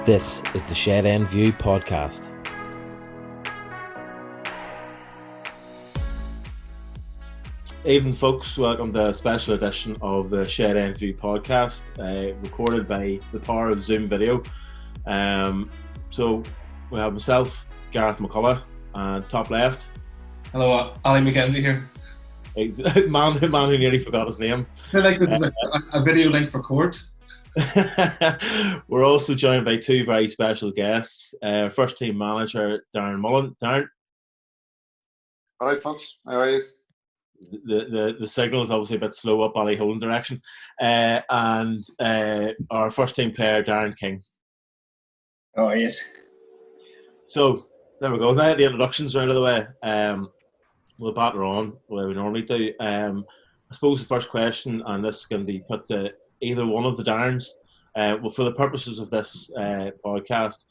This is the Shed End View podcast. Evening, folks. Welcome to a special edition of the Shed End View podcast, recorded by the power of Zoom video. So we have myself, Gareth McCullough, and top left. Hello, Ally McKenzie here. man who nearly forgot his name. I feel like this is a video link for court. We're also joined by two very special guests. First team manager Darren Mullen. Darren. All right, folks. How are you? The signal is obviously a bit slow up Ballyholden direction. And our first team player Darren King. Oh yes. So there we go. Now the introductions are out of the way. We'll batter on the way we normally do. I suppose the first question, and this can be put to either one of the Darrens. Well, for the purposes of this podcast,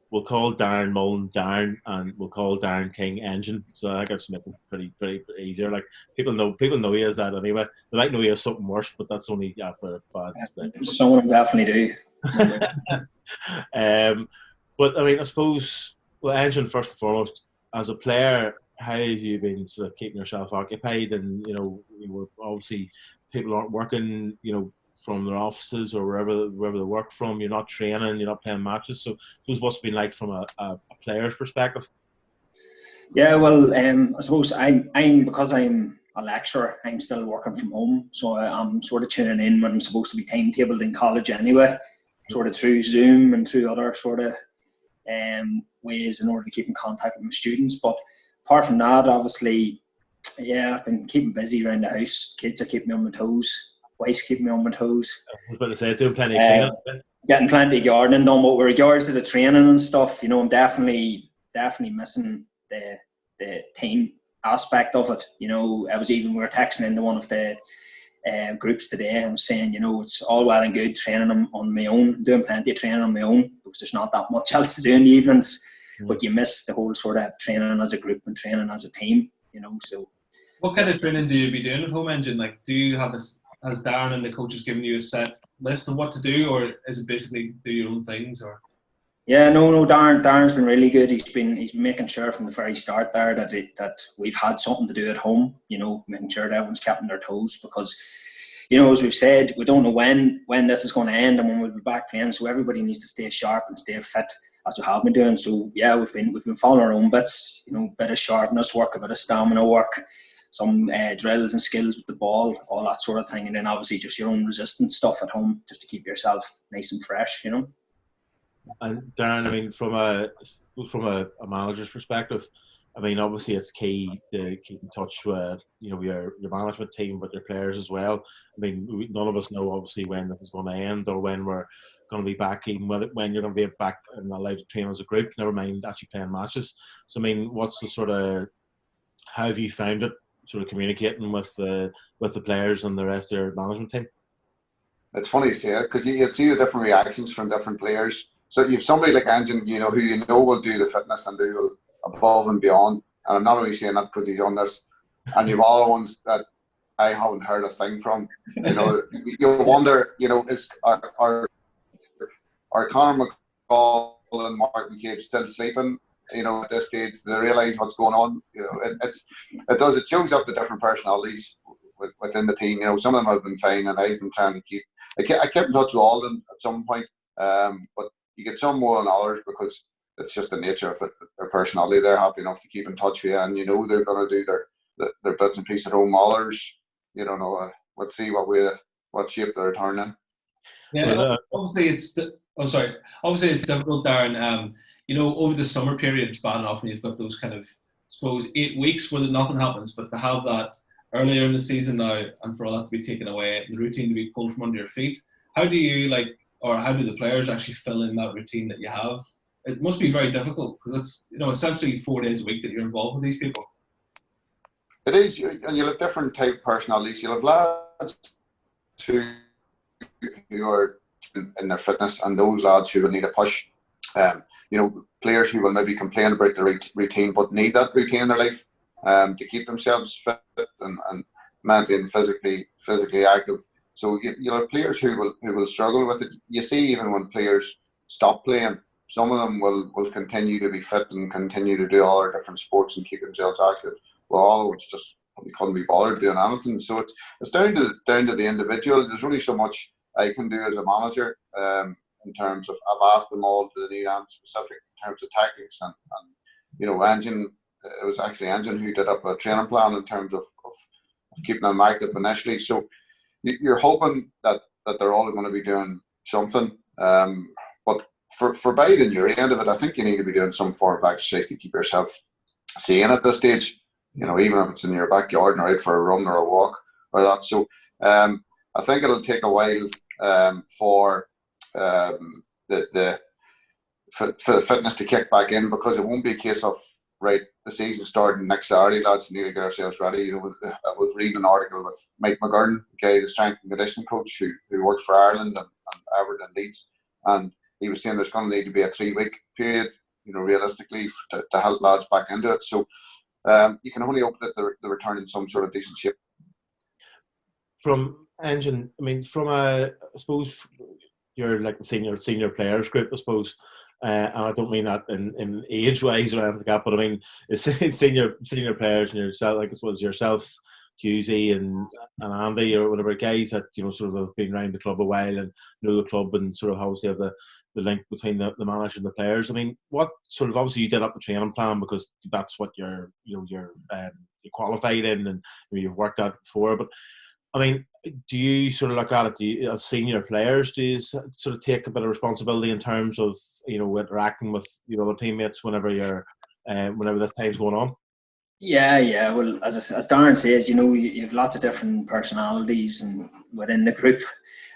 we'll call Darren Mullen Darren, and we'll call Darren King Engine. So I think it's making it pretty easier. Like people know he is that anyway. They might know he has something worse, but that's only after a bad. Some of them definitely do. But I mean, I suppose, well, Engine first and foremost, as a player, how have you been sort of keeping yourself occupied? And obviously people aren't working, from their offices or wherever they work from. You're not training, you're not playing matches. So what's it been like from a player's perspective? Yeah, well, I suppose I'm because I'm a lecturer, I'm still working from home. So I'm sort of tuning in when I'm supposed to be timetabled in college anyway, sort of through Zoom and through other sort of ways in order to keep in contact with my students. But apart from that, obviously, yeah, I've been keeping busy around the house. Kids are keeping me on my toes. Wife's keeping me on my toes. I was about to say, doing plenty of cleaning. Getting plenty of gardening done. But with regards to the training and stuff, I'm definitely missing the team aspect of it. We were texting into one of the groups today and saying, it's all well and good training on my own, doing plenty of training on my own because there's not that much else to do in the evenings. But you miss the whole sort of training as a group and training as a team. So. What kind of training do you be doing at home, Engine? Like, do you have has Darren and the coaches given you a set list of what to do, or is it basically do your own things? Or yeah, no. Darren's been really good. He's been making sure from the very start there that we've had something to do at home. Making sure that everyone's kept on their toes because, as we've said, we don't know when this is going to end and when we'll be back playing. So everybody needs to stay sharp and stay fit as we have been doing. So yeah, we've been following our own bits. Bit of sharpness work, a bit of stamina work, some drills and skills with the ball, all that sort of thing, and then obviously just your own resistance stuff at home just to keep yourself nice and fresh. And Darren, I mean, from a manager's perspective, I mean, obviously it's key to keep in touch with your management team, but your players as well. I mean, none of us know obviously when this is going to end or when we're going to be back, even when you're going to be back and allowed to train as a group. Never mind actually playing matches. So I mean, what's the sort of, how have you found it, sort of communicating with the players and the rest of their management team? It's funny you say it because you'd see the different reactions from different players. So you've somebody like Engine, who will do the fitness and do above and beyond. And I'm not only saying that because he's on this. And you've all ones that I haven't heard a thing from. You wonder, is are Conor McCall and Mark McCabe still sleeping? At this stage, they realise what's going on. It shows up the different personalities within the team. Some of them have been fine, and I've been trying to keep. I kept in touch with all of them at some point, but you get some more than others because it's just the nature of their personality. They're happy enough to keep in touch with you, and they're going to do their bits and pieces at home. Others, let's see what shape they're turning. Yeah, obviously it's difficult, Darren. Over the summer period, it's bad enough when you've got those kind of, I suppose, 8 weeks where nothing happens, but to have that earlier in the season now and for all that to be taken away, the routine to be pulled from under your feet, how do you how do the players actually fill in that routine that you have? It must be very difficult because it's, essentially 4 days a week that you're involved with these people. It is, and you'll have different type of personalities. You'll have lads who are in their fitness and those lads who will need a push. Players who will maybe complain about the routine but need that routine in their life to keep themselves fit and mentally and physically active. So you'll have players who will struggle with it. You see, even when players stop playing. Some of them will continue to be fit and continue to do all their different sports and keep themselves active. Well, all of us just probably couldn't be bothered doing anything. So it's down to the individual. There's only so much I can do as a manager in terms of, I've asked them all to the need and specific in terms of tactics and Engine. It was actually Engine who did up a training plan in terms of keeping them active initially. So you're hoping that they're all going to be doing something. But for by the Newry end of it, I think you need to be doing some form of exercise to keep yourself sane at this stage. Even if it's in your backyard and out for a run or a walk or that. So I think it'll take a while for the fitness to kick back in, because it won't be a case of, right, the season starting next Saturday, lads, need to get ourselves ready. I was reading an article with Mike McGurn, the strength and conditioning coach who worked for Ireland and Everton and Leeds, and he was saying there's going to need to be a 3-week period, realistically, to help lads back into it. So you can only hope that they return in some sort of decent shape. From Engine, from I suppose you're like the senior players group, I suppose. And I don't mean that in age wise or anything like that, but it's senior players and yourself, like I suppose yourself, Husey and Andy or whatever, guys that sort of have been around the club a while and know the club and sort of obviously have the link between the manager and the players. What sort of, obviously you did up the training plan because that's what you're qualified in and you've worked at before, but do you sort of look at it as senior players? Do you sort of take a bit of responsibility in terms of interacting with your other teammates whenever this time's going on? Yeah. Well, as Darren says, you have lots of different personalities and within the group,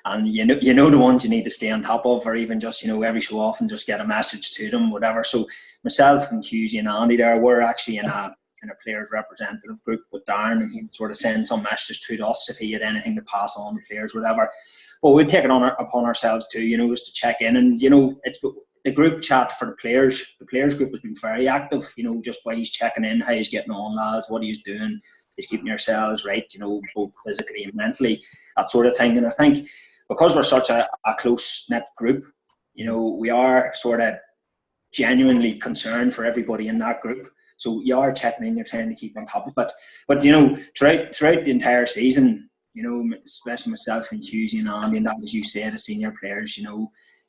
and you know the ones you need to stay on top of, or even just every so often just get a message to them, whatever. So myself and Husey and Andy there, we're actually in a players representative group with Darren, and he would sort of send some messages to us if he had anything to pass on to players, whatever. But we'd take it upon ourselves too, just to check in. And it's the group chat for the players. The players group has been very active. Just by he's checking in, how he's getting on, lads, what he's doing, he's keeping yourselves right. Both physically and mentally, that sort of thing. And I think because we're such a close knit group, we are sort of genuinely concerned for everybody in that group. So you are checking in, you're trying to keep on top of it. But throughout the entire season, especially myself and Husey and Andy, and that, as you said, as senior players,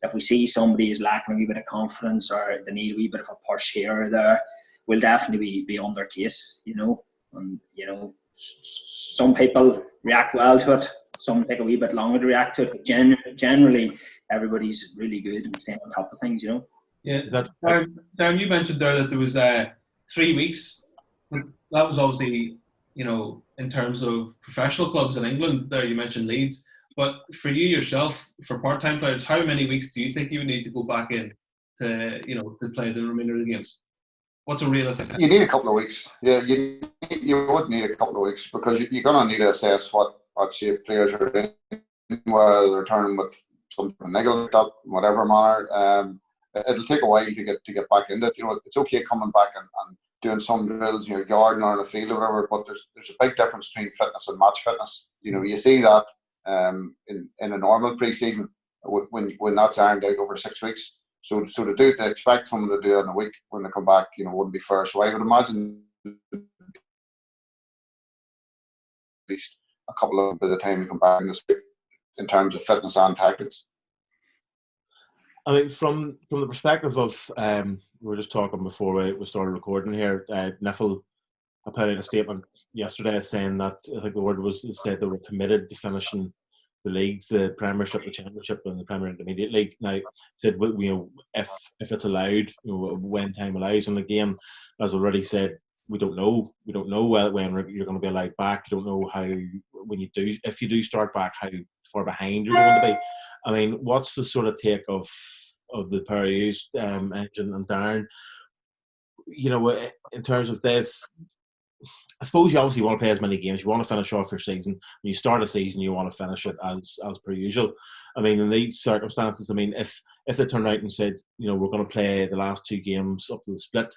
if we see somebody is lacking a wee bit of confidence or they need a wee bit of a push here or there, we'll definitely be on their case, And some people react well to it. Some take a wee bit longer to react to it. But generally, everybody's really good and staying on top of things, Yeah, Darren, you mentioned there that there was 3 weeks. That was obviously, in terms of professional clubs in England. There, you mentioned Leeds. But for you yourself, for part-time players, how many weeks do you think you would need to go back in to play the remainder of the games? What's a realistic time? You need a couple of weeks. Yeah, you would need a couple of weeks, because you're going to need to assess what shape players are in, whether they're returning with some sort of niggle up, whatever manner. It'll take a while to get back into it. It's okay coming back and doing some drills in your garden or in the field or whatever, but there's a big difference between fitness and match fitness. You see that in a normal pre-season when that's ironed out over 6 weeks. So to expect someone to do it in a week when they come back, wouldn't be fair. So I would imagine at least a couple of them by the time you come back in terms of fitness and tactics. From the perspective of, we were just talking before we started recording here, Niffle put out a statement yesterday saying that, I think the word was, said they were committed to finishing the leagues, the Premiership, the Championship and the Premier Intermediate League. Now, said, if it's allowed, when time allows, and again, as already said, we don't know when you're going to be allowed back. You don't know how, if you do start back, how far behind you're going to be. What's the sort of take of the pair of you, Engine and Darren? In terms of I suppose you obviously want to play as many games. You want to finish off your season. When you start a season, you want to finish it as per usual. In these circumstances, if they turn out and said, we're going to play the last 2 games up to the split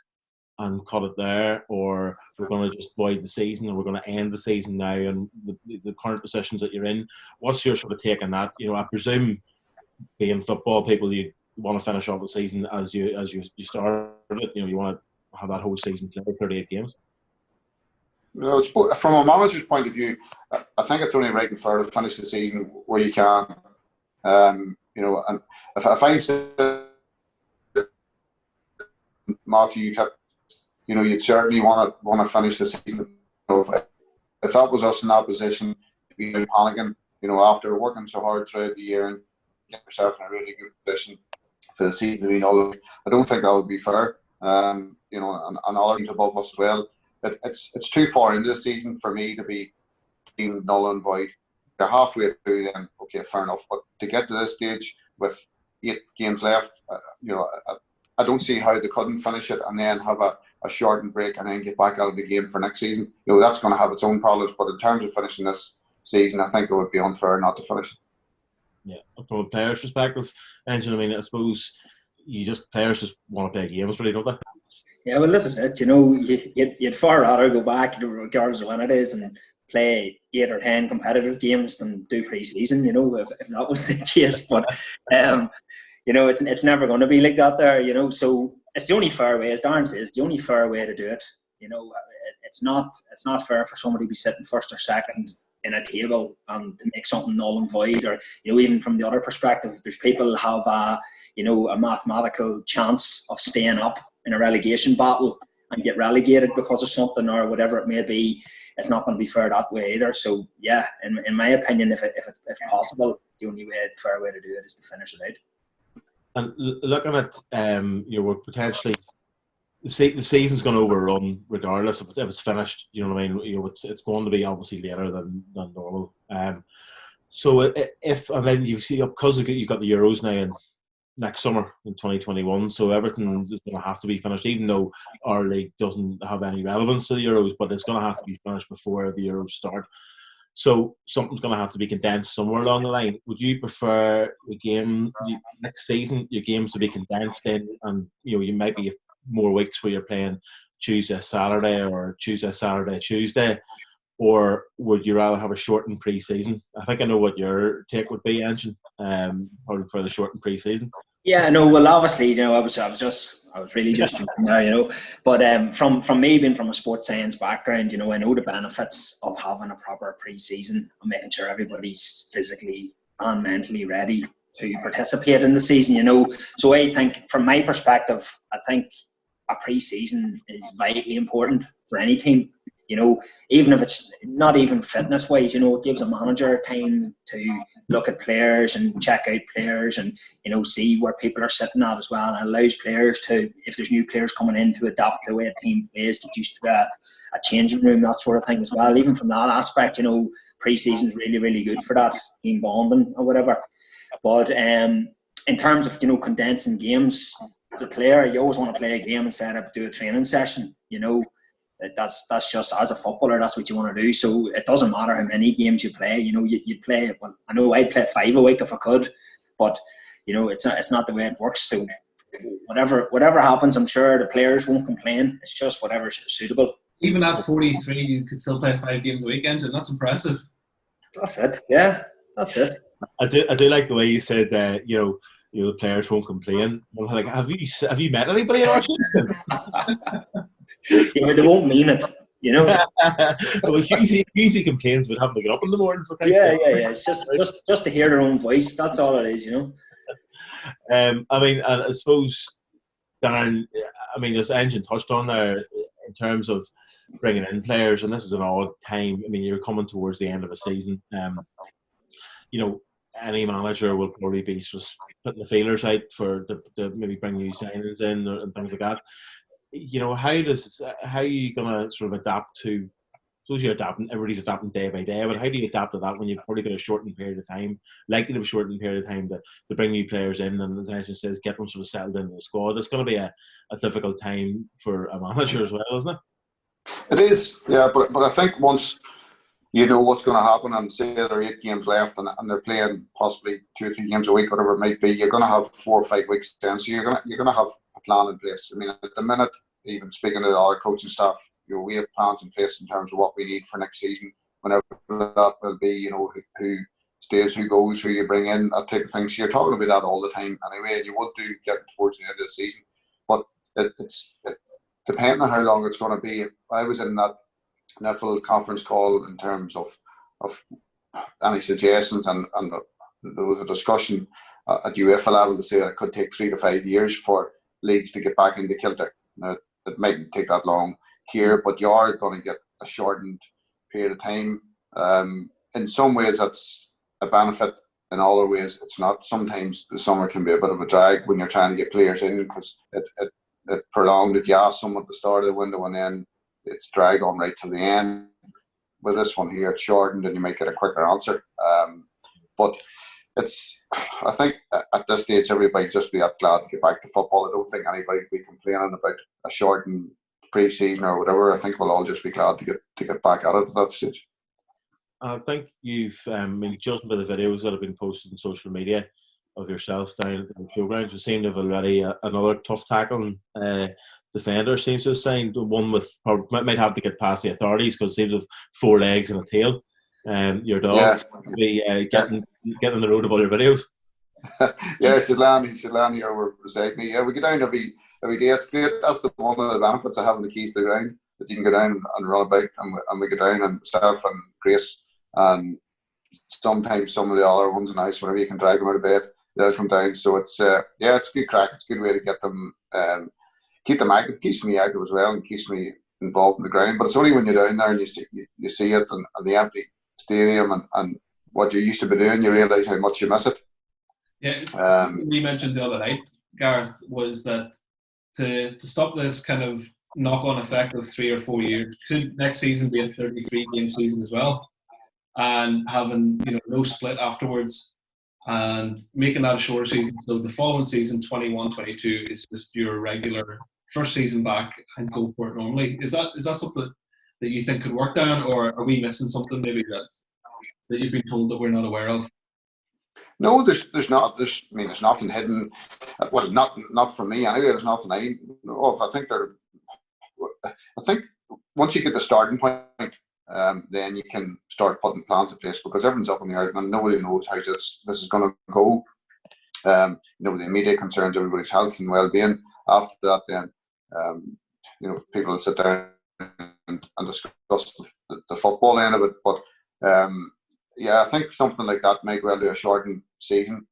and cut it there, or we're going to just void the season, and we're going to end the season now and the current positions that you're in, what's your sort of take on that? I presume, being football people, you want to finish off the season as you started it. You want to have that whole season played, 38 games. From a manager's point of view, I think it's only right and fair to finish the season where you can. And if I'm saying, Matthew, you'd certainly want to finish the season. If that was us in that position, we'd be panicking. After working so hard throughout the year and get yourself in a really good position for the season to be null. I don't think that would be fair. And other teams above us as well. It's too far into the season for me to be null and void. You're halfway through, then okay, fair enough. But to get to this stage with 8 games left, I don't see how they couldn't finish it and then have a shortened break and then get back out of the game for next season. That's going to have its own problems. But in terms of finishing this season, I think it would be unfair not to finish. Yeah, from a player's perspective, Angel, I suppose players just want to play games, really, don't they? Yeah, well, this is it. You'd far rather go back, regardless of when it is, and play 8 or 10 competitive games than do pre-season. If that was the case, but it's never going to be like that there. So it's the only fair way, as Darren says, the only fair way to do it. It's not fair for somebody to be sitting first or second in a table and to make something null and void, or even from the other perspective, there's people have a mathematical chance of staying up in a relegation battle and get relegated because of something or whatever it may be. It's not going to be fair that way either. So yeah, in my opinion, if possible, the only fair way to do it is to finish it out. And looking at we're potentially the season's going to overrun regardless if it's finished. It's going to be obviously later than normal. So and then you see, because you've got the Euros now in next summer in 2021, so everything is going to have to be finished, even though our league doesn't have any relevance to the Euros, but it's going to have to be finished before the Euros start. So something's going to have to be condensed somewhere along the line. Would you prefer the game next season, your games to be condensed in, and you might be more weeks where you're playing Tuesday, Saturday, or Tuesday, Saturday, Tuesday, or would you rather have a shortened pre-season? I think I know what your take would be, Engine, probably for the shortened pre-season. Yeah, no, well, obviously, I was really just joking there, but from me being from a sports science background, I know the benefits of having a proper pre-season and making sure everybody's physically and mentally ready to participate in the season, So I think, from my perspective, I think a pre-season is vitally important for any team. Even if it's not even fitness-wise, it gives a manager time to look at players and check out players and, see where people are sitting at as well. And it allows players to, if there's new players coming in, to adapt the way a team plays, to just a changing room, that sort of thing as well. Even from that aspect, pre-season is really, really good for that, team bonding or whatever. But in terms of, condensing games, as a player, you always want to play a game instead of do a training session, That's just, as a footballer, that's what you want to do. So it doesn't matter how many games you play. You'd play. Well, I know I'd play 5 a week if I could, but it's not the way it works. So whatever happens, I'm sure the players won't complain. It's just whatever's suitable. Even at 43, you could still play 5 games a weekend, and that's impressive. That's it. Yeah, that's it. I do like the way you said that. The players won't complain. Well, like, have you met anybody in our team? Yeah, they won't mean it, Well, Husey complains about having to get up in the morning for Christ's sake. Yeah. It's just to hear their own voice. That's all it is, I suppose, Darren, as Engine touched on there, in terms of bringing in players, and this is an odd time. You're coming towards the end of a season. Any manager will probably be just putting the feelers out to maybe bring new signings in and things like that. How are you going to sort of adapt to? Suppose you're adapting. Everybody's adapting day by day, but how do you adapt to that when you've probably got a shortened period of time, likely to have a shortened period of time to bring new players in, and as Angela says, get them sort of settled into the squad? It's going to be a difficult time for a manager as well, isn't it? It is, yeah. But I think once you know what's going to happen, and say there are 8 games left, and they're playing possibly 2 or 3 games a week, whatever it might be, you're going to have 4 or 5 weeks then. So you're going to have a plan in place. At the minute, even speaking to our coaching staff, we have plans in place in terms of what we need for next season, whenever that will be. Who stays, who goes, who you bring in, that type of thing. So you're talking about that all the time anyway, and you would do get towards the end of the season. But it's depending on how long it's going to be. I was in that full conference call in terms of any suggestions, and there was a discussion at UEFA level to say that it could take 3 to 5 years for leagues to get back into kilter. Now, it mightn't take that long here, but you are going to get a shortened period of time. In some ways, that's a benefit. In other ways, it's not. Sometimes the summer can be a bit of a drag when you're trying to get players in, because it prolonged it. You ask someone at the start of the window, and then it's dragged on right to the end. With this one here, it's shortened, and you might get a quicker answer. But I think at this stage, everybody just be glad to get back to football. I don't think anybody will be complaining about a shortened pre-season or whatever. I think we'll all just be glad to get back at it at that stage. I think you've been judging by the videos that have been posted on social media of yourself down at the showgrounds. We seem to have already another tough tackling defender seems to have signed, one with might have to get past the authorities because it seems to have 4 legs and a tail. Your dog be getting on the road of all your videos. Yeah, Shilani over beside me. Yeah, we get down every day. It's great. That's one of the benefits of having the keys to the ground, that you can go down and run about, and we go down, and myself and Grace, and sometimes some of the other ones in the house, whenever you can drag them out of bed, they'll come down. So it's it's good crack. It's a good way to get them, keep them active. Keeps me active as well, and keeps me involved in the ground. But it's only when you're down there and you see it, and the empty stadium and what you used to be doing, you realise how much you miss it. Yeah, we mentioned the other night, Gareth, was that to stop this kind of knock-on effect of 3 or 4 years, could next season be a 33-game season as well, and having no split afterwards, and making that a shorter season. So the following season, 21-22, is just your regular first season back and go for it normally. Is that something that you think could work, Darren, or are we missing something maybe that you've been told that we're not aware of? No, there's not. There's nothing hidden. Well, not for me anyway. There's nothing I know of. I think once you get the starting point, then you can start putting plans in place, because everyone's up in the air and nobody knows how this is going to go. The immediate concerns, everybody's health and well-being. After that, then people will sit down and discuss the football end of it. But I think something like that might well do a shortened season.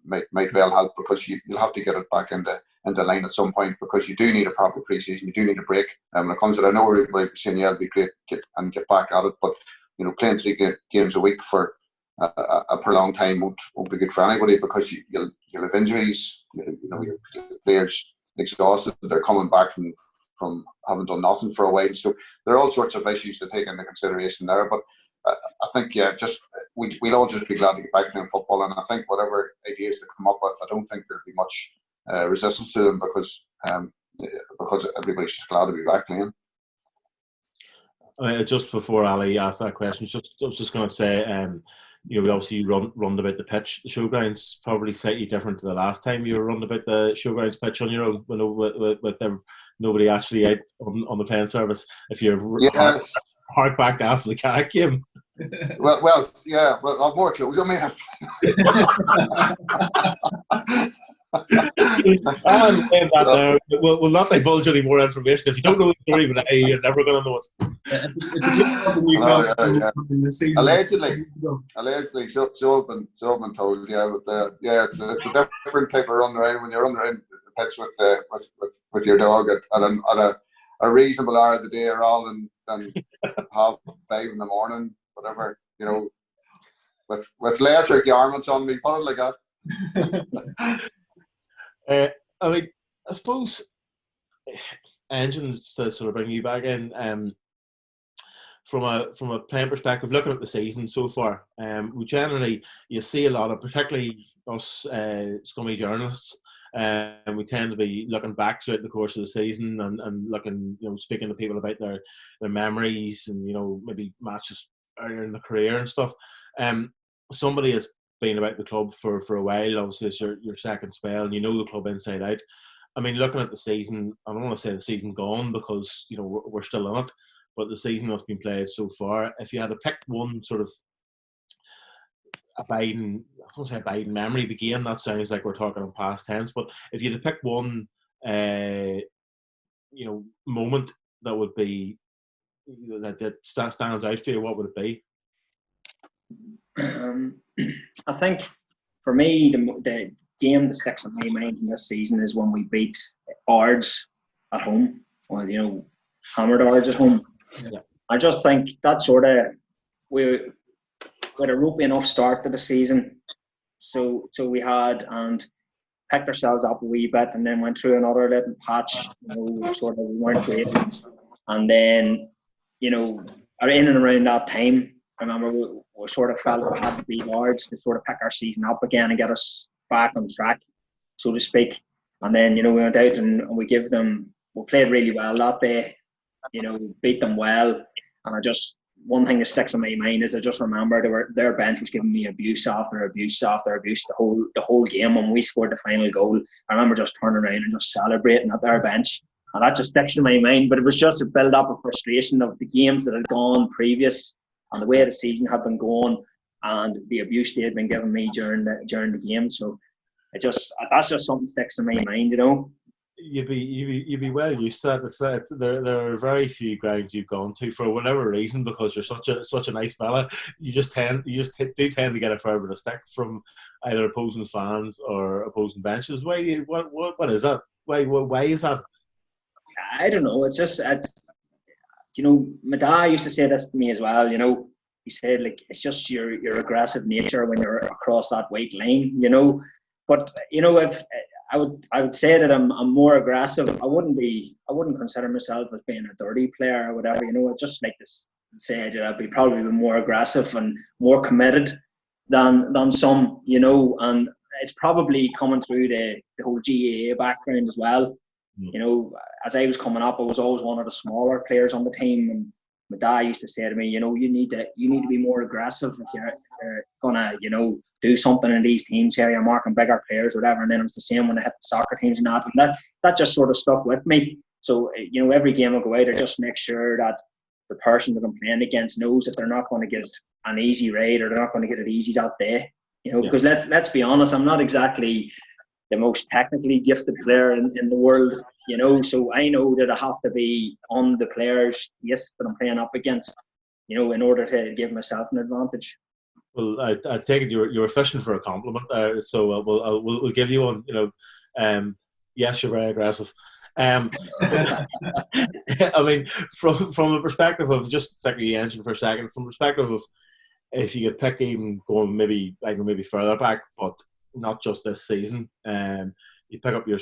Might well help, because you'll have to get it back into line at some point, because you do need a proper pre-season. You do need a break. When it comes to it, I know everybody saying it'd be great get back at it, but playing 3 games a week for a prolonged time won't be good for anybody, because you'll have injuries. Your players exhausted. They're coming back from having done nothing for a while. So there are all sorts of issues to take into consideration there. But I think we'll all just be glad to get back playing football, and I think whatever ideas they come up with, I don't think there'll be much resistance to them, because everybody's just glad to be back playing. Just before Ali asked that question, I was just going to say, we obviously run about the pitch. The showgrounds probably slightly different to the last time you were running about the showgrounds pitch on your own, with nobody actually out on the playing service. If you're hark back after the Carrick game. Well, I'm more close. I mean, we'll not divulge any more information. If you don't know the story, but you're never going to know it. Allegedly, so I've been told. But it's a different type of run around when you're running around the pitch with your dog at a reasonable hour of the day, rather than 5:30 in the morning, whatever, with laser garments on me, put it like that. I suppose, engines, to sort of bring you back in, from a playing perspective, looking at the season so far, we generally, you see a lot of, particularly us scummy journalists, we tend to be looking back throughout the course of the season and looking, speaking to people about their memories and, maybe matches earlier in the career and stuff. Somebody has been about the club for a while. Obviously, it's your second spell, and the club inside out. I mean, looking at the season, I don't want to say the season gone, because we're still in it, but the season that's been played so far, if you had to pick one sort of abiding, I don't want to say abiding memory. Again, that sounds like we're talking in past tense. But if you had to pick one, moment that would be that stands out for you, what would it be? I think for me, the game that sticks in my mind in this season is when we beat Ards at home, or hammered Ards at home. Yeah. I just think that sort of we had a ropey enough start to the season, so we had and picked ourselves up a wee bit, and then went through another little patch. We weren't great, and then in and around that time, I remember we sort of felt we had to be large to sort of pick our season up again and get us back on track, so to speak. And then we went out and we played really well that day. Beat them well, and one thing that sticks in my mind is I just remember their bench was giving me abuse after abuse after abuse the whole game. When we scored the final goal, I remember just turning around and just celebrating at their bench, and that just sticks in my mind. But it was just a build up of frustration of the games that had gone previous and the way the season had been going and the abuse they had been giving me during the game. So that's just something that sticks in my mind. You'd be well used to that. There are very few grounds you've gone to for whatever reason, because you're such a nice fella. You do tend to get a fair bit of stick from either opposing fans or opposing benches. What is that? Why is that? I don't know. It's just my dad used to say this to me as well. He said, like, it's just your aggressive nature when you're across that white line. But if I would say that I'm more aggressive. I wouldn't consider myself as being a dirty player or whatever. I'd just like to say that I'd probably be more aggressive and more committed than some. And it's probably coming through the whole GAA background as well. As I was coming up, I was always one of the smaller players on the team, and my dad used to say to me, you need to be more aggressive if you're gonna, do something in these teams here. You're marking bigger players, whatever. And then it was the same when I hit the soccer teams and that just sort of stuck with me. So every game I go out, I just make sure that the person that I'm playing against knows that they're not going to get an easy raid or they're not going to get it easy that day. Because let's be honest, I'm not exactly the most technically gifted player in the world. So I know that I have to be on the players, yes, that I'm playing up against, in order to give myself an advantage. Well, I take it you're fishing for a compliment there, so we'll give you one. Yes, you're very aggressive. I mean, from a perspective of just sticking the engine for a second, from a perspective of if you could pick even going maybe further back, but not just this season, you pick up your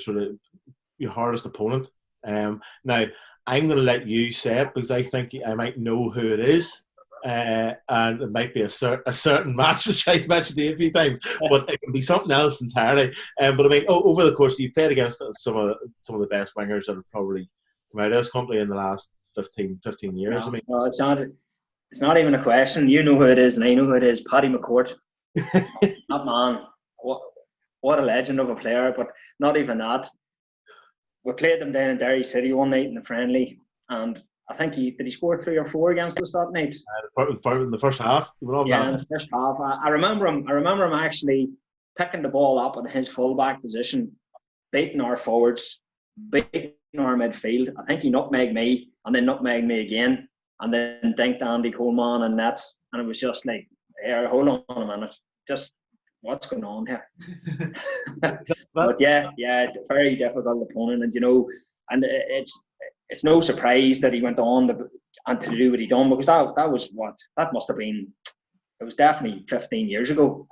hardest opponent. Now, I'm going to let you say it because I think I might know who it is. And it might be a certain match, which I've mentioned to you a few times, but it can be something else entirely. But I mean, over the course, you've played against some of the best wingers that have probably come out of this company in the last 15 years. I mean, no, it's not even a question. You know who it is, and I know who it is. Paddy McCourt. That man, what a legend of a player. But not even that. We played them down in Derry City one night in the friendly, and I think he score 3 or 4 against us that night. In the first half. In the first half. I remember him actually picking the ball up in his fullback position, beating our forwards, beating our midfield. I think he nutmegged me and then nutmegged me again, and then dinked Andy Coleman and nets. And it was just like, here, hold on a minute, just what's going on here? But yeah, very difficult opponent, and it's no surprise that he went on to do what he done, because that must have been, it was definitely 15 years ago.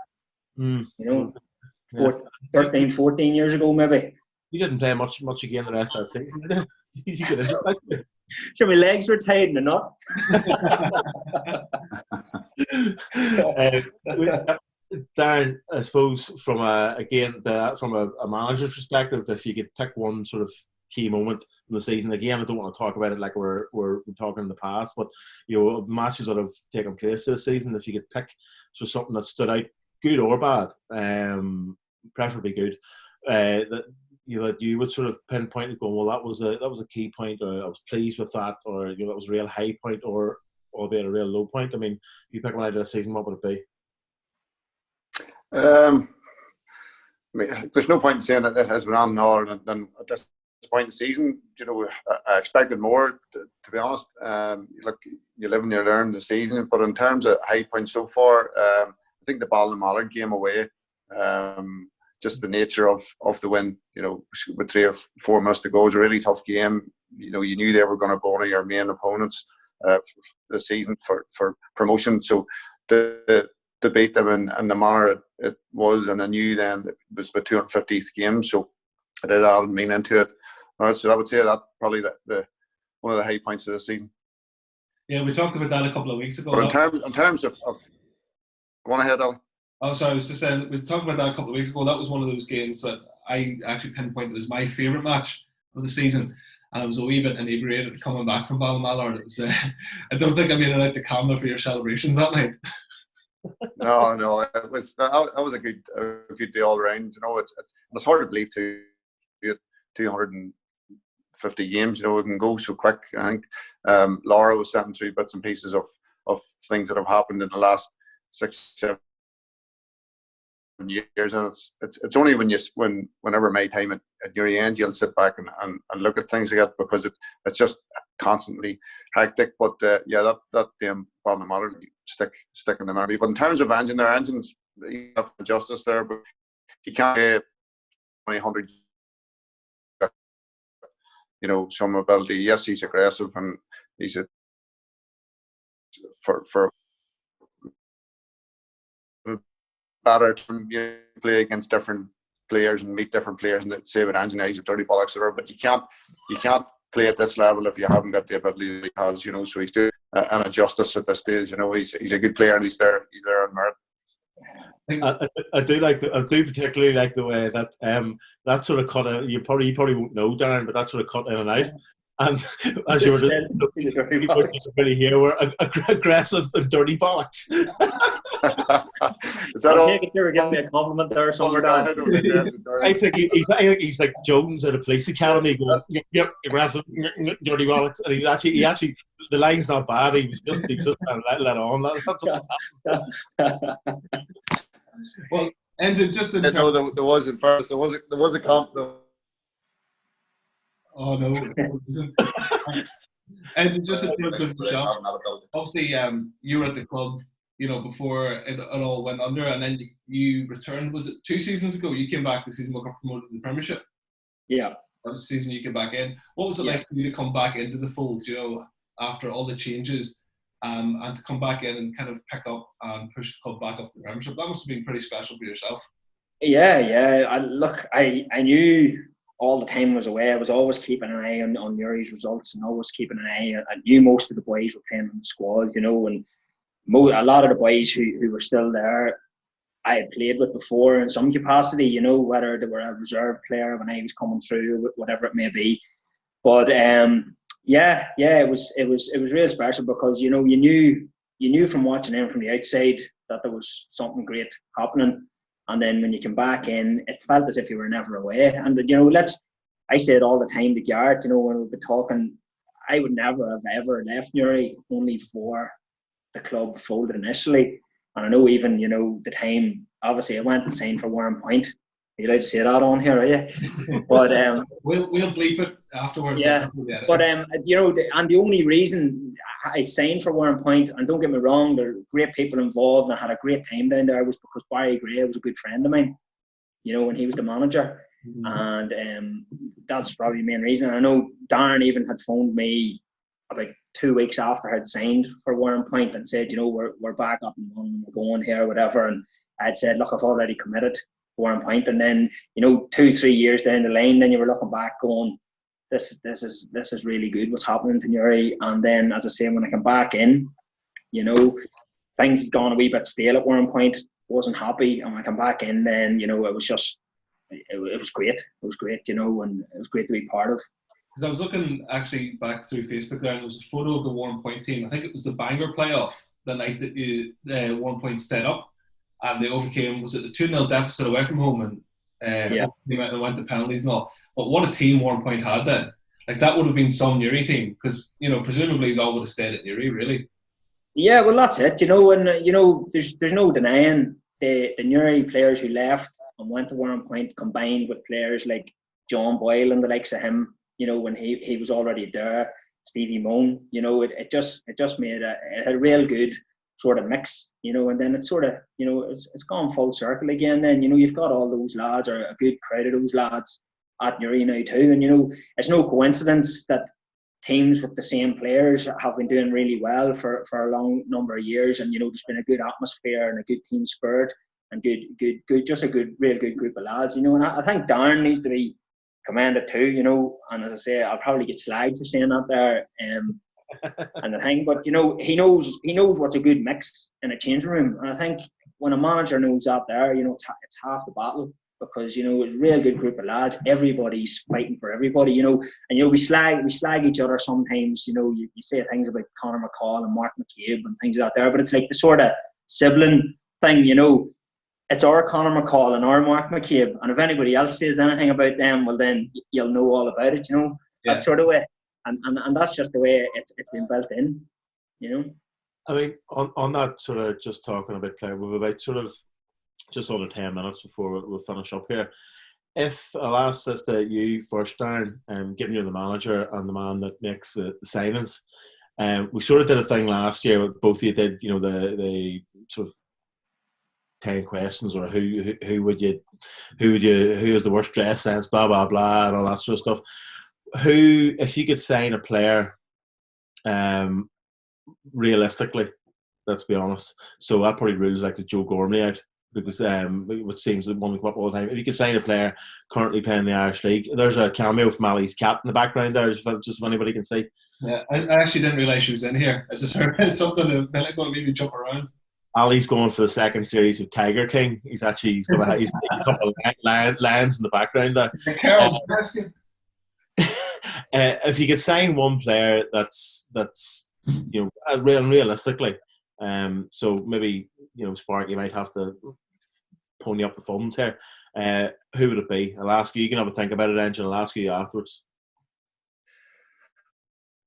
13, 14 years ago maybe. You didn't play much again the rest of that season, did you? You could enjoy it. Sure, my legs were tied in a knot. Darren, I suppose from a manager's perspective, if you could pick one sort of key moment in the season, again, I don't want to talk about it like we're talking in the past, but the matches that have taken place this season, if you could pick something that stood out, good or bad, preferably good, that you would sort of pinpoint and go, well, that was a key point, or I was pleased with that, or that was a real high point, or albeit a real low point. I mean, if you pick one out of the season, what would it be? I mean, there's no point in saying that it has been on more than at this point in the season. I expected more, to be honest. Look, you live and you learn the season, but in terms of high points so far, I think the Ballinamallard game away, just the nature of the win, with 3 or 4 minutes to go, was a really tough game. You knew they were going to go one of your main opponents this season for promotion. So to beat them in the manner it was, and I knew then it was the 250th game, so it had added meaning into it. So I would say that probably the one of the high points of the season. Yeah, we talked about that a couple of weeks ago. But in terms of go on ahead, Ali. Oh, sorry, I was just saying, we talked about that a couple of weeks ago. That was one of those games that I actually pinpointed as my favourite match of the season. And I was a wee bit inebriated coming back from Ballinamallard. It was, I don't think I made it out to Camera for your celebrations that night. No, it was a good day all around. It's hard to believe 250 games. It can go so quick. I think Laura was sending through bits and pieces of things that have happened in the last 6-7 years, and it's only whenever my time at Newry ends, you'll sit back and look at things again, because it's just constantly hectic. But that Ballinamallard stick in the memory. But in terms of Engine's you have justice there, but he can't play 100. Some ability. Yes, he's aggressive, and he's for better to play against different players and meet different players, and say with Angie, he's a dirty bollocks, but you can't play at this level if you haven't got the ability that he has. So he's doing an justice at this stage. He's a good player, and he's there on merit. I do particularly like the way that that sort of cut. You probably won't know, Darren, but that sort of cut in and out. And as you were really here, we're aggressive and dirty bollocks. Is that all? I think you're giving me a compliment there somewhere, Darren. I think he's like Jones at a police academy going, "Yep, aggressive, dirty bollocks." And he actually, the line's not bad. He was just kind of let on. That's well, and just in there was at first. There was a compliment. Oh no! And just in terms of yourself, obviously, you were at the club, before it all went under, and then you returned. Was it 2 seasons ago? You came back the season we got promoted to the Premiership. Yeah, that was the season you came back in. What was it like for you to come back into the fold? After all the changes, and to come back in and kind of pick up and push the club back up to the Premiership. That must have been pretty special for yourself. Yeah. I knew all the time I was away. I was always keeping an eye on Newry's results, and always keeping an eye. I knew most of the boys were playing in the squad, and a lot of the boys who were still there, I had played with before in some capacity, whether they were a reserve player when I was coming through, whatever it may be. But it was really special, because you knew from watching them from the outside that there was something great happening. And then when you came back in, it felt as if you were never away. And I say it all the time to Gareth, when we've been talking, I would never have ever left Newry, only for the club folded initially. And I know even, the time, obviously I went and signed for Warren Point. Are you allowed to say that on here, are you? But we'll bleep it afterwards. Yeah. But and the only reason I signed for Warren Point, and don't get me wrong, there were great people involved, and I had a great time down there, was because Barry Gray was a good friend of mine, when he was the manager. Mm-hmm. And that's probably the main reason. I know Darren even had phoned me about 2 weeks after I had signed for Warren Point and said, we're back up and running, we're going here, whatever. And I had said, look, I've already committed to Warren Point. And then 2-3 years down the line, then you were looking back going, this is really good what's happening to Newry. And then, as I say, when I come back in, things had gone a wee bit stale at Warren Point, wasn't happy. And when I come back in, then it was just it was great. It was great, and it was great to be part of. Because I was looking actually back through Facebook there, and there was a photo of the Warren Point team. I think it was the Bangor playoff the night that Warren Point stayed up, and they overcame, was it the 2-0 deficit away from home, and they went to penalties and all. But what a team Warren Point had then. Like, that would have been some Newry team, because presumably they all would have stayed at Newry, really. Yeah, well, that's it, and there's no denying the Newry players who left and went to Warrenpoint, combined with players like John Boyle and the likes of him, when he was already there, Stevie Moan, it just made a real good sort of mix, and then it's sort of, it's gone full circle again. Then, you've got all those lads, or a good crowd of those lads at Newry now too. And, it's no coincidence that teams with the same players have been doing really well for a long number of years. And, there's been a good atmosphere and a good team spirit and just a real good group of lads, and I think Darren needs to be commended too, and as I say, I'll probably get slagged for saying that there. And the thing, but he knows what's a good mix in a changing room, and I think when a manager knows that there, it's half the battle, because it's a real good group of lads. Everybody's fighting for everybody, and we slag each other sometimes. You say things about Conor McCall and Mark McCabe and things like that there, but it's like the sort of sibling thing, It's our Conor McCall and our Mark McCabe, and if anybody else says anything about them, well then you'll know all about it. That sort of way. And that's just the way it's been built in, I mean, on that sort of just talking about player, we've about sort of just under 10 minutes before we'll finish up here. If I'll ask this to you first, Darren, given you're the manager and the man that makes the signings, we sort of did a thing last year. Both of you did, the sort of 10 questions, or who is the worst dress sense, blah blah blah, and all that sort of stuff. Who, if you could sign a player, realistically, let's be honest, so that probably rules like the Joe Gormley out, because which seems the one we come up all the time. If you could sign a player currently playing the Irish League, there's a cameo from Ali's cat in the background there, just if anybody can see. Yeah, I actually didn't realise she was in here. I just heard something that felt like going to maybe jump around. Ali's going for the second series of Tiger King. He's going to have a couple of lands in the background there. If you could sign one player that's realistically, so maybe Spark, you might have to pony up the funds here. Who would it be? I'll ask you. You can have a think about it, Angel. I'll ask you afterwards.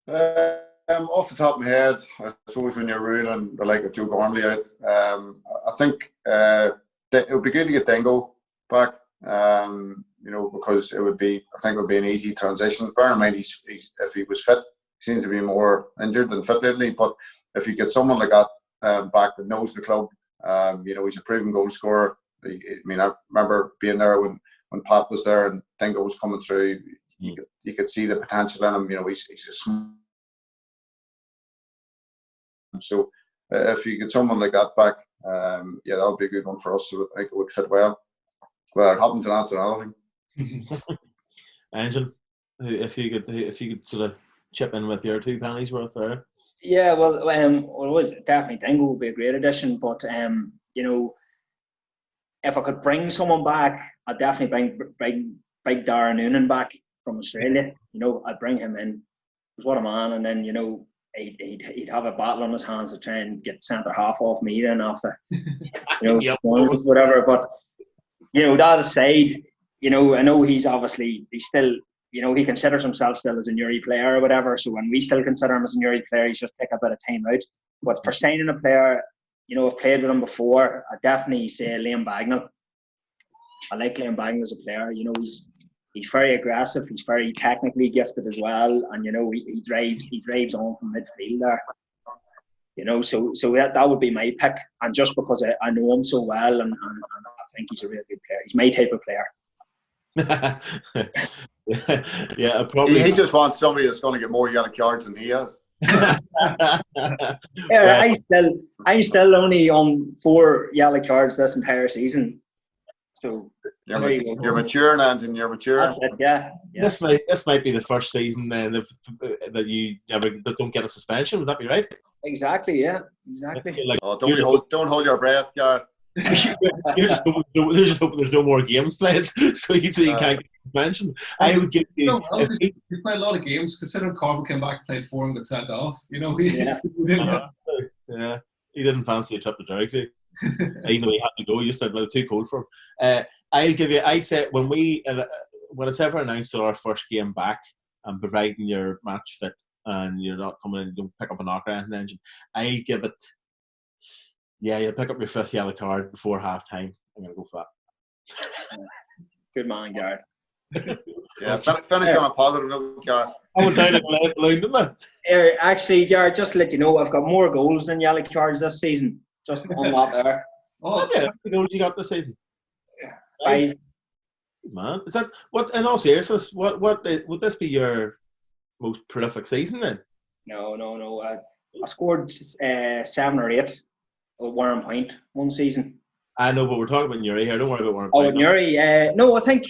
Off the top of my head, I suppose when you're ruling the like of Joe Gormley out, I think it would be good to get Dingo back. Because it would be an easy transition. Bear in mind, he's if he was fit, he seems to be more injured than fit lately. But if you get someone like that back that knows the club, he's a proven goal scorer. I remember being there when Pat was there and Dingo was coming through. You could see the potential in him. He's a small. So if you get someone like that back, that would be a good one for us. So I think it would fit well. Well, it happens to answer anything. Angel, if you could sort of chip in with your 2 pennies worth there. Yeah, well, definitely Dingo would be a great addition, but if I could bring someone back, I'd definitely bring Darren Noonan back from Australia. I'd bring him in. He's what a man, and then he'd have a battle on his hands to try and get centre half off me then after whatever. But that aside, I know he's still, he considers himself still as a Newry player or whatever. So when we still consider him as a Newry player, he's just take a bit of time out. But for signing a player, I've played with him before. I definitely say Liam Bagnall. I like Liam Bagnall as a player. He's very aggressive. He's very technically gifted as well, and he drives on from midfield there. So that would be my pick, and just because I know him so well, and I think he's a really good player. He's my type of player. Yeah, probably. He just wants somebody that's going to get more yellow cards than he has. Yeah, I'm still only on 4 yellow cards this entire season. So you're maturing, Anton. You're maturing. That's it, yeah. This might be the first season then that you don't get a suspension. Would that be right? Exactly. Yeah. Exactly. Don't hold your breath, Gareth. You're just hoping there's no more games played, so you can't get suspension. I would give you. He played a lot of games. Considering Carvin came back, played 4 and got sent off. He didn't fancy a trip to Derry. Even though he had to go, you said too cold for him. I'll give you. I said when it's ever announced that our first game back, and providing you're match fit and you're not coming in, you don't pick up a knocker and engine, I'll give it Yeah, you'll pick up your 5th yellow card before half time. I'm going to go for that. Good man, Gareth. Yeah, finish on a positive note, Gareth. I went down in the lead balloon, didn't I? Actually, Gareth, just to let you know, I've got more goals than yellow cards this season. Just on that there. Oh, yeah. How many goals you got this season? 5. Man, is that what? In all seriousness, what would this be your most prolific season then? No. I scored 7 or 8 at Warren Point one season. I know, but we're talking about Newry here. Don't worry about Warren Oh, Point. Newry. No, I think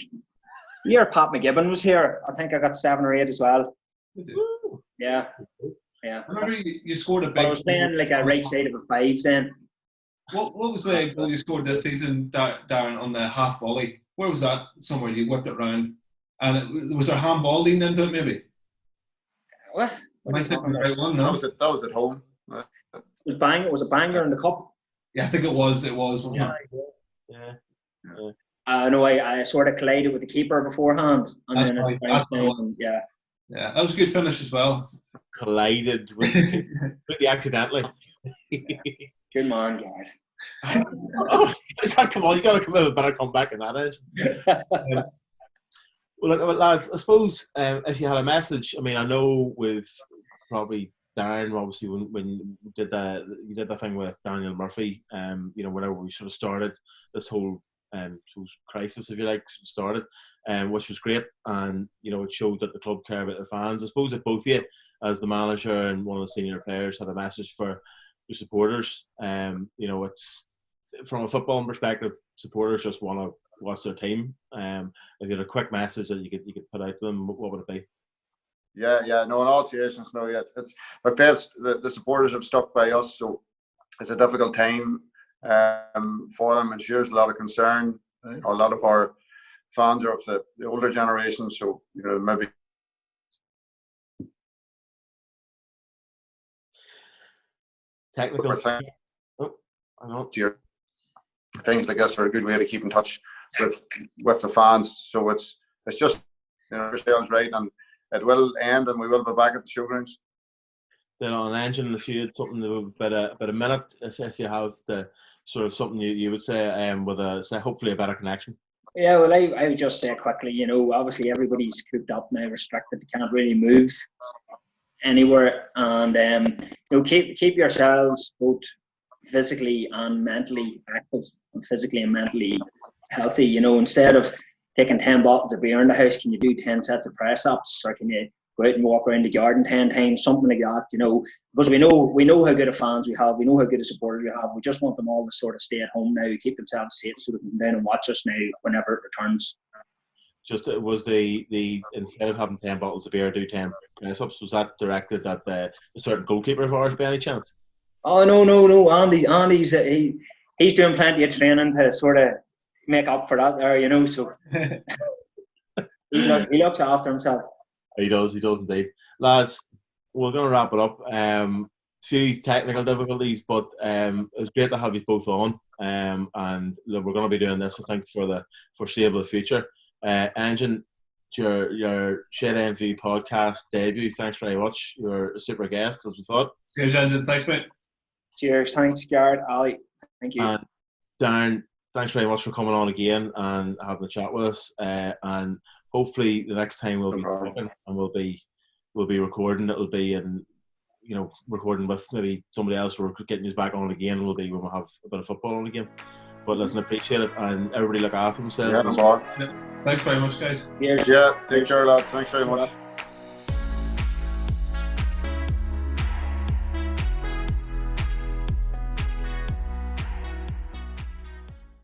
the year Pat McGibbon was here, I think I got 7 or 8 as well. Ooh. Yeah. I remember you scored a big. But I was playing like a right side of a 5 then. What was the goal you scored this season, Darren, on the half volley? Where was that? Somewhere you whipped it round, and was there handball leaned into it? Maybe. What? I think the right one. No, that was at home. It was a banger in the cup. Yeah, I think it was. It was, wasn't it? Yeah. No, I sort of collided with the keeper beforehand, and That's then right. That's what it was. yeah, that was a good finish as well. Collided with the accidentally. Good man, Gareth. Oh, come on, you got to come in with a better comeback in that age. Well, look, lads, I suppose if you had a message, I mean, I know with probably Darren, obviously, when you did the thing with Daniel Murphy, whenever we sort of started this whole crisis, if you like, started, which was great, and it showed that the club care about their fans. I suppose that both of you, as the manager and one of the senior players, had a message for your supporters. It's from a football perspective, supporters just want to watch their team. If you had a quick message that you could put out to them, what would it be? Yeah. No, in all seriousness, no. Yeah, it's like the supporters have stuck by us, so it's a difficult time for them, and there's a lot of concern. A lot of our fans are of the older generation, so maybe Technical. Things like this are a good way to keep in touch with the fans. So it's just ourselves right, and it will end, and we will be back at the showgrounds. Then on Engine, if you had something about a minute, if you have the sort of something you would say with hopefully a better connection. Yeah, well, I would just say quickly, obviously everybody's cooped up now, restricted, they can't really move anywhere, and keep yourselves both physically and mentally active, and physically and mentally healthy. Instead of taking 10 bottles of beer in the house, can you do 10 sets of press ups, or can you go out and walk around the garden 10 times, something like that? Because we know how good of fans we have, we know how good a supporters we have. We just want them all to sort of stay at home now, keep themselves safe, so they can come down and watch us now whenever it returns. Just was the instead of having 10 bottles of beer, do 10 press ups. Was that directed at a certain goalkeeper of ours by any chance? Oh no. Andy's he's doing plenty of training to sort of make up for that there, so he looks after himself. He does indeed. Lads, we're going to wrap it up. Few technical difficulties, but it's great to have you both on, and we're going to be doing this, I think, for the foreseeable future. Engine, your Shed MV podcast debut, thanks very much. You're a super guest, as we thought. Cheers, Engine. Thanks, mate. Cheers. Thanks, Gareth, Ally. Thank you. And Darren, thanks very much for coming on again and having a chat with us. And hopefully the next time we'll be talking and we'll be recording. It'll be recording with maybe somebody else. We're getting you back on again. It'll be when we'll have a bit of football on again. But listen, appreciate it, and everybody look after themselves. Yeah, no more. Thanks very much, guys. Cheers. Yeah, take care, lads. Thanks very much.